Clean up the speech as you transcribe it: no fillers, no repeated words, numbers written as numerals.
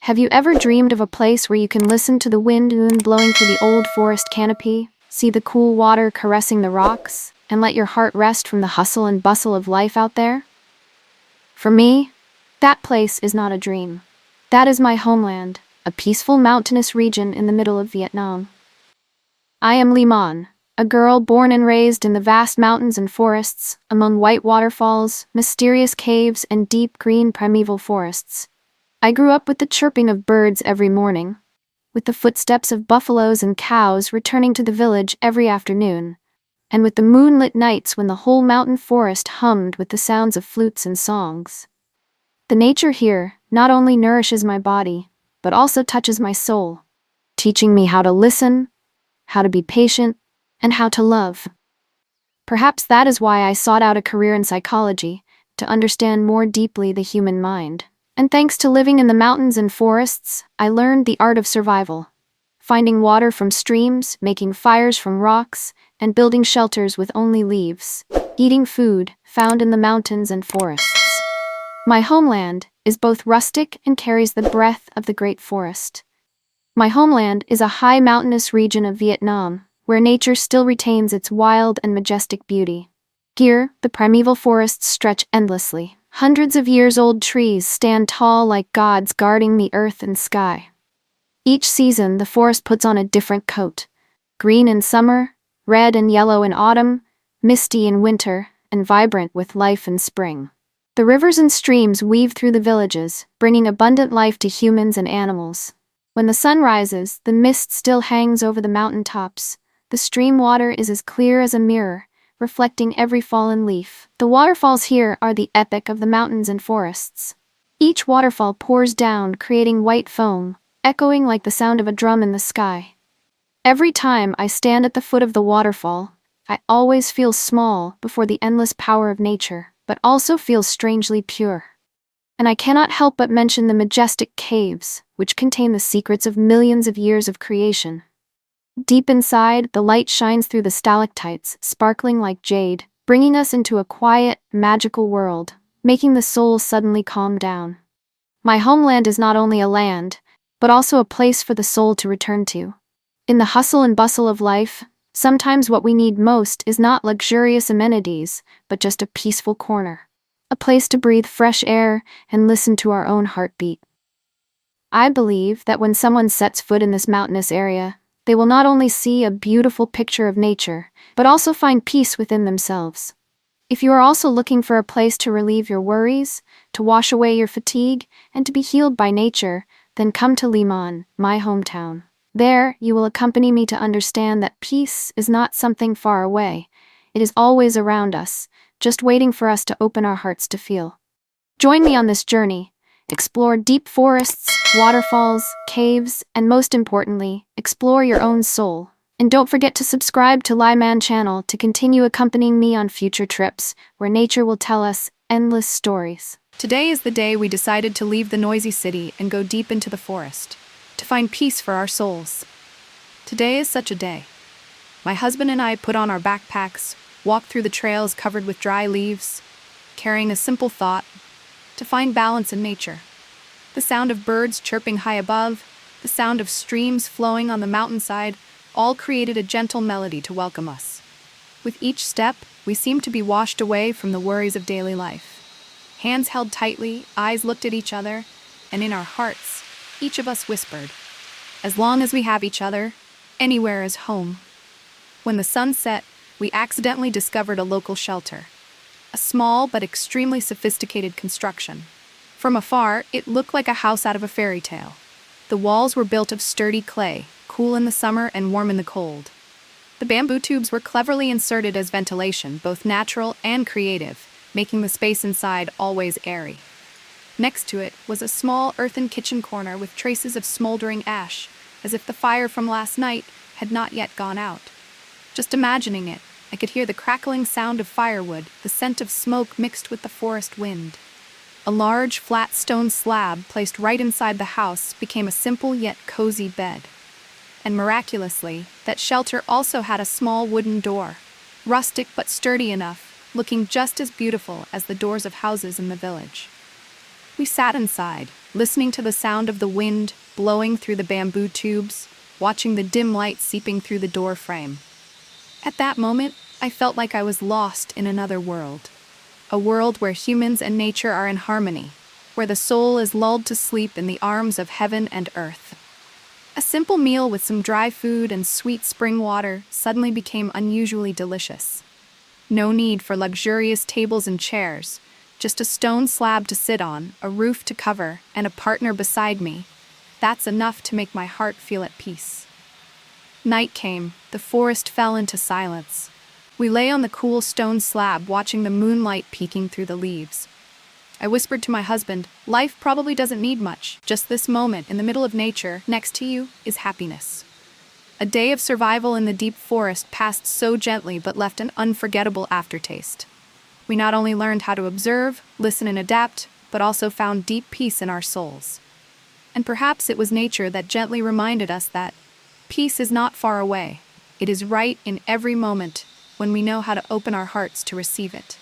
Have you ever dreamed of a place where you can listen to the wind blowing through the old forest canopy, see the cool water caressing the rocks, and let your heart rest from the hustle and bustle of life out there? For me, that place is not a dream. That is my homeland, a peaceful mountainous region in the middle of Vietnam. I am Limon, a girl born and raised in the vast mountains and forests, among white waterfalls, mysterious caves, and deep green primeval forests. I grew up with the chirping of birds every morning, with the footsteps of buffaloes and cows returning to the village every afternoon, and with the moonlit nights when the whole mountain forest hummed with the sounds of flutes and songs. The nature here not only nourishes my body, but also touches my soul, teaching me how to listen, how to be patient, and how to love. Perhaps that is why I sought out a career in psychology, to understand more deeply the human mind. And thanks to living in the mountains and forests, I learned the art of survival. Finding water from streams, making fires from rocks, and building shelters with only leaves. Eating food found in the mountains and forests. My homeland is both rustic and carries the breath of the great forest. My homeland is a high mountainous region of Vietnam, where nature still retains its wild and majestic beauty. Here, the primeval forests stretch endlessly. Hundreds of years-old trees stand tall like gods guarding the earth and sky. Each season, the forest puts on a different coat. Green in summer, red and yellow in autumn, misty in winter, and vibrant with life in spring. The rivers and streams weave through the villages, bringing abundant life to humans and animals. When the sun rises, the mist still hangs over the mountain tops. The stream water is as clear as a mirror, reflecting every fallen leaf. The waterfalls here are the epic of the mountains and forests. Each waterfall pours down, creating white foam, echoing like the sound of a drum in the sky. Every time I stand at the foot of the waterfall, I always feel small before the endless power of nature, but also feel strangely pure. And I cannot help but mention the majestic caves, which contain the secrets of millions of years of creation. Deep inside, the light shines through the stalactites, sparkling like jade, bringing us into a quiet, magical world, making the soul suddenly calm down. My homeland is not only a land, but also a place for the soul to return to. In the hustle and bustle of life, sometimes what we need most is not luxurious amenities, but just a peaceful corner. A place to breathe fresh air and listen to our own heartbeat. I believe that when someone sets foot in this mountainous area, they will not only see a beautiful picture of nature, but also find peace within themselves. If you are also looking for a place to relieve your worries, to wash away your fatigue, and to be healed by nature, then come to Limon, my hometown. There, you will accompany me to understand that peace is not something far away. It is always around us, just waiting for us to open our hearts to feel. Join me on this journey. Explore deep forests, waterfalls, caves, and most importantly, explore your own soul. And don't forget to subscribe to Lyman channel to continue accompanying me on future trips, where nature will tell us endless stories. Today is the day we decided to leave the noisy city and go deep into the forest, to find peace for our souls. Today is such a day. My husband and I put on our backpacks, walked through the trails covered with dry leaves, carrying a simple thought: to find balance in nature. The sound of birds chirping high above, the sound of streams flowing on the mountainside, all created a gentle melody to welcome us. With each step, we seemed to be washed away from the worries of daily life. Hands held tightly, eyes looked at each other, and in our hearts, each of us whispered, "As long as we have each other, anywhere is home." When the sun set, we accidentally discovered a local shelter. A small but extremely sophisticated construction. From afar, it looked like a house out of a fairy tale. The walls were built of sturdy clay, cool in the summer and warm in the cold. The bamboo tubes were cleverly inserted as ventilation, both natural and creative, making the space inside always airy. Next to it was a small earthen kitchen corner with traces of smoldering ash, as if the fire from last night had not yet gone out. Just imagining it, I could hear the crackling sound of firewood, the scent of smoke mixed with the forest wind. A large, flat stone slab placed right inside the house became a simple yet cozy bed. And miraculously, that shelter also had a small wooden door, rustic but sturdy enough, looking just as beautiful as the doors of houses in the village. We sat inside, listening to the sound of the wind blowing through the bamboo tubes, watching the dim light seeping through the door frame. At that moment, I felt like I was lost in another world. A world where humans and nature are in harmony, where the soul is lulled to sleep in the arms of heaven and earth. A simple meal with some dry food and sweet spring water suddenly became unusually delicious. No need for luxurious tables and chairs, just a stone slab to sit on, a roof to cover, and a partner beside me. That's enough to make my heart feel at peace. Night came, the forest fell into silence. We lay on the cool stone slab watching the moonlight peeking through the leaves. I whispered to my husband, "Life probably doesn't need much. Just this moment in the middle of nature, next to you, is happiness." A day of survival in the deep forest passed so gently but left an unforgettable aftertaste. We not only learned how to observe, listen, and adapt, but also found deep peace in our souls. And perhaps it was nature that gently reminded us that peace is not far away. It is right in every moment when we know how to open our hearts to receive it.